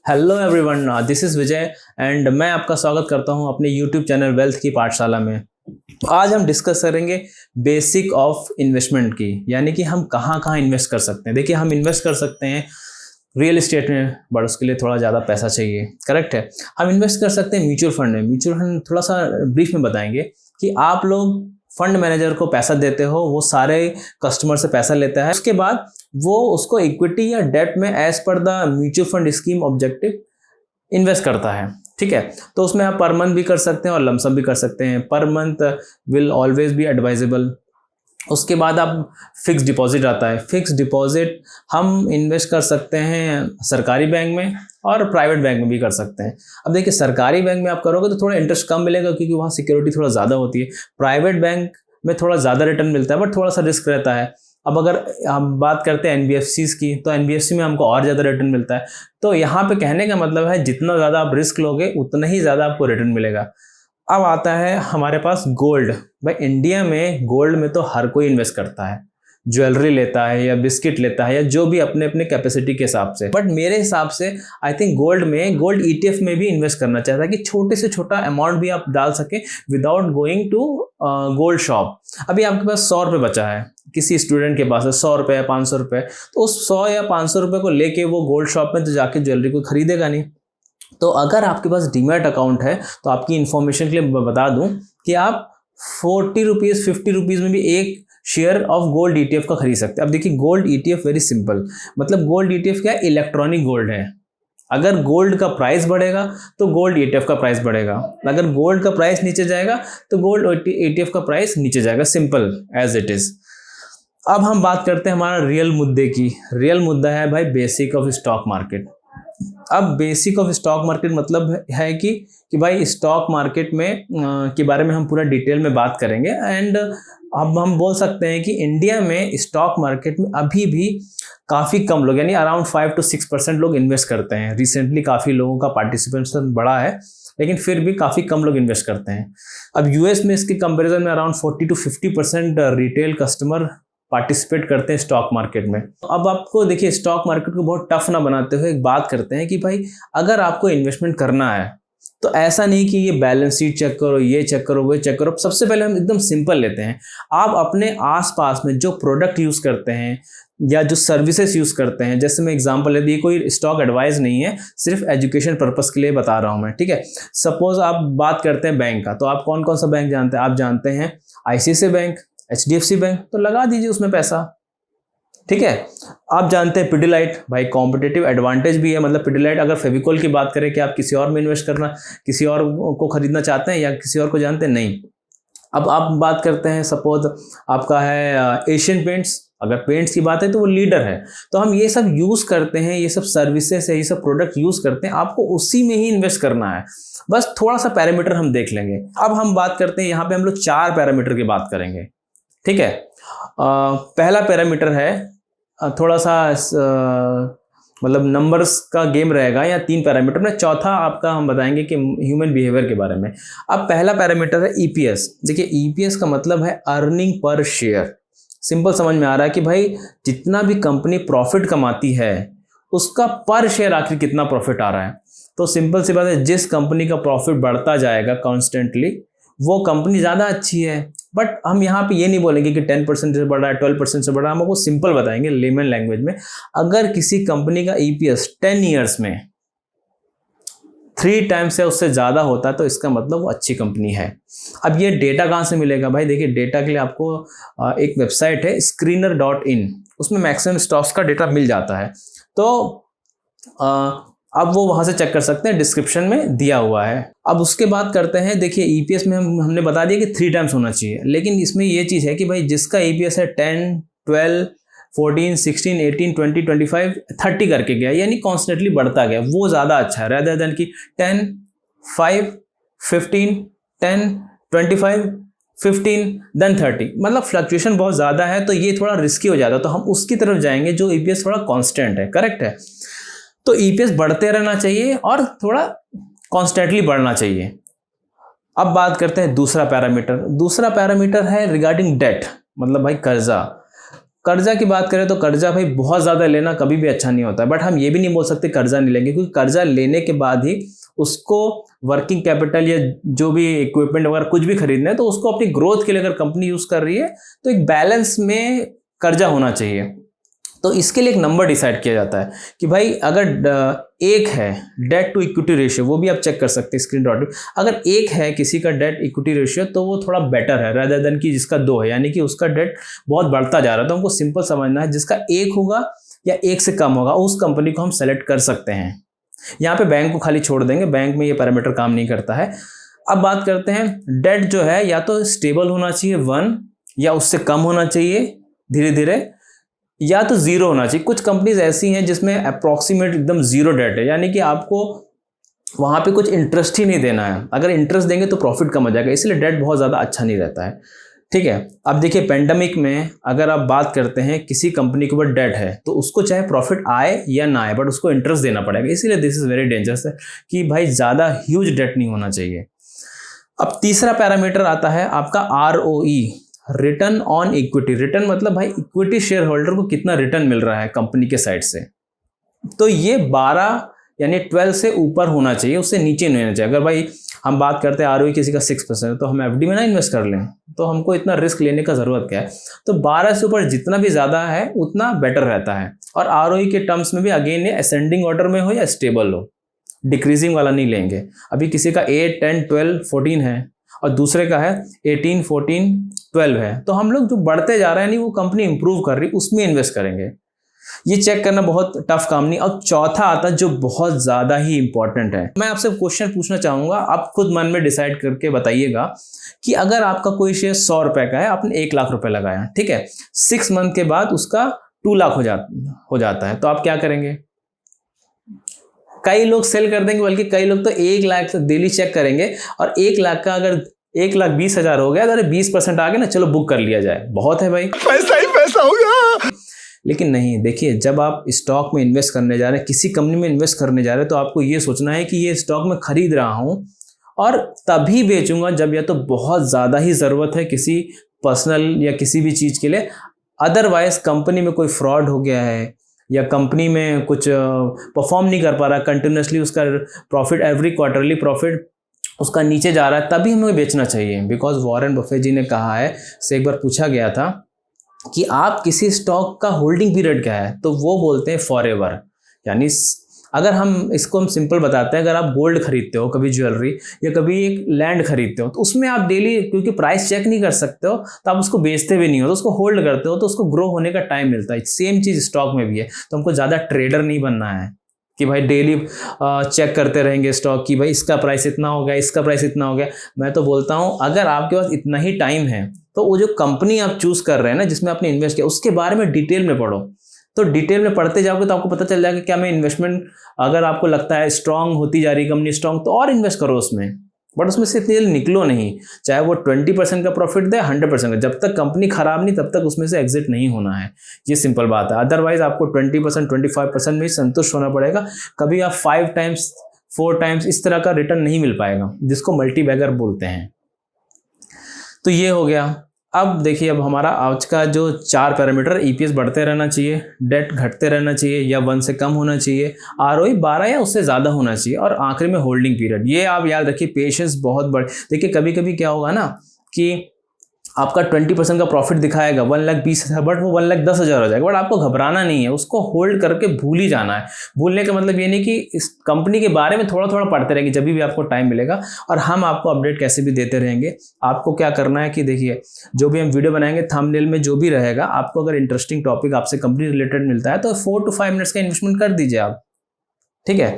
Hello everyone, this is Vijay and मैं आपका स्वागत करता हूं अपने यूट्यूब चैनल वेल्थ की पाठशाला में। आज हम डिस्कस करेंगे बेसिक ऑफ इन्वेस्टमेंट की, यानी कि हम कहां कहां इन्वेस्ट कर सकते हैं। देखिए, हम इन्वेस्ट कर सकते हैं रियल एस्टेट में, बट उसके लिए थोड़ा ज़्यादा पैसा चाहिए, करेक्ट है। हम इन्वेस्ट कर सकते हैं म्यूचुअल फंड में। म्यूचुअल फंड थोड़ा सा ब्रीफ में बताएंगे कि आप लोग फंड मैनेजर को पैसा देते हो, वो सारे कस्टमर से पैसा लेता है, उसके बाद वो उसको इक्विटी या डेट में एज पर the mutual fund scheme objective invest करता है। ठीक है, तो उसमें आप पर मंथ भी कर सकते हैं और लमसम भी कर सकते हैं। Per month will always be advisable. उसके बाद आप फिक्स डिपॉजिट आता है। फिक्स डिपॉजिट हम इन्वेस्ट कर सकते हैं सरकारी बैंक में और प्राइवेट बैंक में भी कर सकते हैं। अब देखिए, सरकारी बैंक में आप करोगे तो थोड़ा इंटरेस्ट कम मिलेगा क्योंकि वहाँ सिक्योरिटी थोड़ा ज़्यादा होती है। प्राइवेट बैंक में थोड़ा ज़्यादा रिटर्न मिलता है बट थोड़ा सा रिस्क रहता है। अब अगर हम बात करते हैं एनबीएफसीज की, तो एनबीएफसी में हमको और ज़्यादा रिटर्न मिलता है। तो यहाँ पे कहने का मतलब है, जितना ज़्यादा आप रिस्क लोगे उतना ही ज़्यादा आपको रिटर्न मिलेगा। अब आता है हमारे पास गोल्ड। भाई, इंडिया में गोल्ड में तो हर कोई इन्वेस्ट करता है, ज्वेलरी लेता है या बिस्किट लेता है या जो भी अपने अपने कैपेसिटी के हिसाब से। बट मेरे हिसाब से आई थिंक गोल्ड ईटीएफ में भी इन्वेस्ट करना चाहिए था कि छोटे से छोटा अमाउंट भी आप डाल सके without going to gold shop. अभी आपके पास 100 रुपये बचा है, किसी स्टूडेंट के पास है 100 रुपये या 500 रुपये, तो उस 100 या 500 रुपये को लेके वो गोल्ड शॉप में तो जाके ज्वेलरी को खरीदेगा नहीं। तो अगर आपके पास डीमैट अकाउंट है तो आपकी इन्फॉर्मेशन के लिए बता दूं कि आप 40 रुपीज़ 50 रुपीज़ में भी एक शेयर ऑफ गोल्ड ईटीएफ का खरीद सकते हैं। अब देखिए, गोल्ड ईटीएफ वेरी सिंपल, मतलब गोल्ड ईटीएफ क्या है? इलेक्ट्रॉनिक गोल्ड है। अगर गोल्ड का प्राइस बढ़ेगा तो गोल्ड ईटीएफ का प्राइस बढ़ेगा, अगर गोल्ड का प्राइस नीचे जाएगा तो गोल्ड ईटीएफ का प्राइस नीचे जाएगा, सिंपल एज इट इज। अब हम बात करते हैं हमारा रियल मुद्दे की। रियल मुद्दा है भाई बेसिक ऑफ स्टॉक मार्केट। अब बेसिक ऑफ स्टॉक मार्केट मतलब है कि भाई स्टॉक मार्केट में के बारे में हम पूरा डिटेल में बात करेंगे। एंड अब हम बोल सकते हैं कि इंडिया में स्टॉक मार्केट में अभी भी काफ़ी कम लोग, यानी अराउंड 5 to 6% लोग इन्वेस्ट करते हैं। रिसेंटली काफ़ी लोगों का पार्टिसिपेशन बढ़ा है, लेकिन फिर भी काफ़ी कम लोग इन्वेस्ट करते हैं। अब यूएस में इसके कंपैरिजन में around 40 to 50% retail customer participate करते हैं स्टॉक मार्केट में। अब आपको देखिए, स्टॉक मार्केट को बहुत टफ ना बनाते हुए एक बात करते हैं कि भाई अगर आपको इन्वेस्टमेंट करना है तो ऐसा नहीं कि ये बैलेंस शीट चेक करो, ये चेक करो, वो चेक करो। सबसे पहले हम एकदम सिंपल लेते हैं। आप अपने आसपास में जो प्रोडक्ट यूज़ करते हैं या जो सर्विसेज यूज़ करते हैं, जैसे मैं एग्जांपल लेती, ये कोई स्टॉक एडवाइस नहीं है, सिर्फ एजुकेशन पर्पस के लिए बता रहा हूँ मैं, ठीक है। सपोज आप बात करते हैं बैंक का, तो आप कौन कौन सा बैंक जानते हैं? आप जानते हैं आईसीआईसीआई बैंक, एचडीएफसी बैंक, तो लगा दीजिए उसमें पैसा, ठीक है। आप जानते हैं पिडिलाइट, भाई कॉम्पिटिटिव एडवांटेज भी है। मतलब पिडिलाइट, अगर फेविकॉल की बात करें कि आप किसी और में इन्वेस्ट करना, किसी और को खरीदना चाहते हैं या किसी और को जानते हैं, नहीं। अब आप बात करते हैं, सपोज आपका है एशियन पेंट्स, अगर पेंट्स की बात है तो वो लीडर है। तो हम ये सब यूज़ करते हैं, ये सब सर्विसेज है, ये सब प्रोडक्ट यूज़ करते हैं, आपको उसी में ही इन्वेस्ट करना है। बस थोड़ा सा पैरामीटर हम देख लेंगे। अब हम बात करते हैं, यहाँ पे हम लोग 4 पैरामीटर की बात करेंगे, ठीक है। पहला पैरामीटर है थोड़ा सा मतलब नंबर्स का गेम रहेगा, या 3 पैरामीटर में। चौथा आपका हम बताएंगे कि ह्यूमन बिहेवियर के बारे में। अब पहला पैरामीटर है ईपीएस। देखिए, ईपीएस का मतलब है अर्निंग पर शेयर। सिंपल समझ में आ रहा है कि भाई जितना भी कंपनी प्रॉफिट कमाती है उसका पर शेयर आखिर कितना प्रॉफिट आ रहा है। तो सिंपल सी बात है, जिस कंपनी का प्रॉफिट बढ़ता जाएगा कॉन्स्टेंटली वो कंपनी ज़्यादा अच्छी है। बट हम यहाँ पे ये नहीं बोलेंगे कि 10% से बढ़ रहा है, 12% से बढ़ रहा है। हम आपको सिंपल बताएंगे लेमन लैंग्वेज में। अगर किसी कंपनी का ईपीएस 10 ईयर्स में 3 टाइम्स से उससे ज़्यादा होता है तो इसका मतलब वो अच्छी कंपनी है। अब ये डेटा कहाँ से मिलेगा? भाई देखिए, डेटा के लिए आपको एक वेबसाइट है screener.in, उसमें मैक्सिमम स्टॉक्स का डेटा मिल जाता है। तो अब वो वहाँ से चेक कर सकते हैं, डिस्क्रिप्शन में दिया हुआ है। अब उसके बाद करते हैं, देखिए ईपीएस में हमने बता दिया कि 3 टाइम्स होना चाहिए, लेकिन इसमें ये चीज़ है कि भाई जिसका ईपीएस है 10, 12, 14, 16, 18, 20, 25, 30 करके गया, यानी कॉन्स्टेंटली बढ़ता गया, वो ज़्यादा अच्छा है रेदर देन कि 10, 5, 15, 10, 25, 15 देन 30। मतलब फ्लक्चुएशन बहुत ज़्यादा है तो ये थोड़ा रिस्की हो जाता है। तो हम उसकी तरफ जाएंगे जो ईपीएस थोड़ा कांस्टेंट है, करेक्ट है। तो ईपीएस बढ़ते रहना चाहिए और थोड़ा कॉन्स्टेंटली बढ़ना चाहिए। अब बात करते हैं दूसरा पैरामीटर। दूसरा पैरामीटर है रिगार्डिंग डेट, मतलब भाई कर्जा। कर्जा की बात करें तो कर्जा भाई बहुत ज़्यादा लेना कभी भी अच्छा नहीं होता है, बट हम ये भी नहीं बोल सकते कर्जा नहीं लेंगे, क्योंकि कर्जा लेने के बाद ही उसको वर्किंग कैपिटल या जो भी इक्विपमेंट वगैरह कुछ भी खरीदना है तो उसको अपनी ग्रोथ के लिए अगर कंपनी यूज़ कर रही है तो एक बैलेंस में कर्जा होना चाहिए। तो इसके लिए एक नंबर डिसाइड किया जाता है कि भाई अगर एक है डेट टू इक्विटी रेशियो, वो भी आप चेक कर सकते हैं स्क्रीन डॉट। अगर एक है किसी का डेट इक्विटी रेशियो तो वो थोड़ा बेटर है रादर देन कि जिसका 2 है, यानी कि उसका डेट बहुत बढ़ता जा रहा है। तो हमको सिंपल समझना है, जिसका 1 होगा या 1 से कम होगा उस कंपनी को हम सेलेक्ट कर सकते हैं। यहाँ पे बैंक को खाली छोड़ देंगे, बैंक में ये पैरामीटर काम नहीं करता है। अब बात करते हैं डेट जो है या तो स्टेबल होना चाहिए 1 या उससे कम होना चाहिए धीरे धीरे, या तो 0 होना चाहिए। कुछ कंपनीज ऐसी हैं जिसमें अप्रॉक्सीमेट एकदम 0 डेट है, यानी कि आपको वहाँ पे कुछ इंटरेस्ट ही नहीं देना है, अगर इंटरेस्ट देंगे तो प्रॉफिट कम हो जाएगा, इसलिए डेट बहुत ज़्यादा अच्छा नहीं रहता है। ठीक है, अब देखिए पेंडेमिक में अगर आप बात करते हैं किसी कंपनी के ऊपर डेट है तो उसको चाहे प्रॉफिट आए या ना आए बट उसको इंटरेस्ट देना पड़ेगा, इसीलिए दिस इज़ वेरी डेंजरस है कि भाई ज़्यादा ह्यूज डेट नहीं होना चाहिए। अब तीसरा पैरामीटर आता है आपका ROE, return on equity. Return मतलब भाई इक्विटी शेयर होल्डर को कितना रिटर्न मिल रहा है कंपनी के साइड से, तो ये 12 यानी 12 से ऊपर होना चाहिए, उससे नीचे नहीं होना चाहिए। अगर भाई हम बात करते हैं ROE किसी का 6% तो हम FD में ना इन्वेस्ट कर लें, तो हमको इतना रिस्क लेने का ज़रूरत क्या है। तो 12 से ऊपर जितना भी ज़्यादा है उतना बेटर रहता है। और ROE के टर्म्स में भी अगेन ये असेंडिंग ऑर्डर में हो या स्टेबल हो, डिक्रीजिंग वाला नहीं लेंगे। अभी किसी का 8, 10, 12, 14 है और दूसरे का है 18, 14, 12 है, तो हम लोग जो बढ़ते जा रहे हैं नहीं वो कंपनी इंप्रूव कर रही उसमें इन्वेस्ट करेंगे। ये चेक करना बहुत टफ काम नहीं। अब चौथा आता है जो बहुत ज़्यादा ही इंपॉर्टेंट है। मैं आपसे क्वेश्चन पूछना चाहूँगा, आप खुद मन में डिसाइड करके बताइएगा कि अगर आपका कोई शेयर 100 रुपये का है, आपने 1 लाख रुपए लगाया, ठीक है, 6 मंथ के बाद उसका 2 लाख हो जाता है, तो आप क्या करेंगे? कई लोग सेल कर देंगे, बल्कि कई लोग तो 1 लाख से डेली चेक करेंगे और 1 लाख का अगर 1,20,000 हो गया तो 20% आ गया ना, चलो बुक कर लिया जाए, बहुत है भाई, पैसा ही पैसा होगा। लेकिन नहीं, देखिए जब आप स्टॉक में इन्वेस्ट करने जा रहे हैं, किसी कंपनी में इन्वेस्ट करने जा रहे हैं, तो आपको ये सोचना है कि ये स्टॉक मैं खरीद रहा हूँ और तभी बेचूंगा जब या तो बहुत ज़्यादा ही ज़रूरत है किसी पर्सनल या किसी भी चीज़ के लिए, अदरवाइज कंपनी में कोई फ्रॉड हो गया है या कंपनी में कुछ परफॉर्म नहीं कर पा रहा, कंटिन्यूसली उसका प्रॉफिट एवरी क्वार्टरली प्रॉफिट उसका नीचे जा रहा है, तभी हमें बेचना चाहिए। बिकॉज वॉरेन बफेट जी ने कहा है, से एक बार पूछा गया था कि आप किसी स्टॉक का होल्डिंग पीरियड क्या है, तो वो बोलते हैं फॉरएवर। यानी अगर हम इसको हम सिंपल बताते हैं, अगर आप गोल्ड खरीदते हो, कभी ज्वेलरी या कभी एक लैंड खरीदते हो, तो उसमें आप डेली क्योंकि प्राइस चेक नहीं कर सकते हो तो आप उसको बेचते भी नहीं हो, तो उसको होल्ड करते हो, तो उसको ग्रो होने का टाइम मिलता है। सेम चीज़ स्टॉक में भी है। तो हमको ज़्यादा ट्रेडर नहीं बनना है कि भाई डेली चेक करते रहेंगे स्टॉक की भाई इसका प्राइस इतना हो गया, इसका प्राइस इतना हो गया। मैं तो बोलता हूँ अगर आपके पास इतना ही टाइम है तो वो जो कंपनी आप चूज कर रहे हैं ना, जिसमें आपने इन्वेस्ट किया, उसके बारे में डिटेल में पढ़ो। तो डिटेल में पढ़ते जाओगे तो आपको पता चल जाएगा क्या मैं इन्वेस्टमेंट, अगर आपको लगता है स्ट्रांग होती जा रही कंपनी स्ट्रांग, तो और इन्वेस्ट करो उसमें, बट उसमें से इतनी निकलो नहीं। चाहे वो 20% का प्रॉफिट दे, 100% का, जब तक कंपनी खराब नहीं तब तक उसमें से एग्जिट नहीं होना है। ये सिंपल बात है। अदरवाइज आपको 20%, 25% में ही संतुष्ट होना पड़ेगा। कभी आप 5 टाइम्स 4 टाइम्स इस तरह का रिटर्न नहीं मिल पाएगा, जिसको मल्टी बैगर बोलते हैं। तो ये हो गया। अब देखिए, अब हमारा आज का जो 4 पैरामीटर, ईपीएस बढ़ते रहना चाहिए, डेट घटते रहना चाहिए या 1 से कम होना चाहिए, आरओई 12 या उससे ज़्यादा होना चाहिए, और आखिरी में होल्डिंग पीरियड। ये आप याद रखिए, पेशेंस बहुत बड़े। देखिए कभी कभी क्या होगा ना कि आपका 20% का प्रॉफिट दिखाएगा 1,20,000, बट वो 1,10,000 हो जाएगा। बट आपको घबराना नहीं है, उसको होल्ड करके भूल ही जाना है। भूलने का मतलब ये नहीं कि इस कंपनी के बारे में थोड़ा थोड़ा पढ़ते रहेंगे जब भी आपको टाइम मिलेगा, और हम आपको अपडेट कैसे भी देते रहेंगे। आपको क्या करना है कि देखिए, जो भी हम वीडियो बनाएंगे, थंबनेल में जो भी रहेगा, आपको अगर इंटरेस्टिंग टॉपिक आपसे कंपनी रिलेटेड मिलता है तो 4 to 5 मिनट्स का इन्वेस्टमेंट कर दीजिए आप, ठीक है।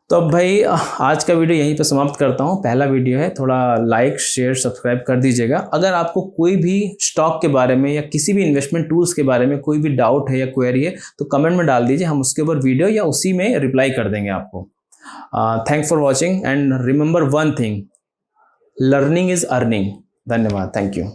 तो अब भाई आज का वीडियो यहीं पे समाप्त करता हूँ। पहला वीडियो है, थोड़ा लाइक शेयर सब्सक्राइब कर दीजिएगा। अगर आपको कोई भी स्टॉक के बारे में या किसी भी इन्वेस्टमेंट टूल्स के बारे में कोई भी डाउट है या क्वेरी है तो कमेंट में डाल दीजिए, हम उसके ऊपर वीडियो या उसी में रिप्लाई कर देंगे आपको। Thanks for watching and remember one thing, learning is earning. धन्यवाद, थैंक यू।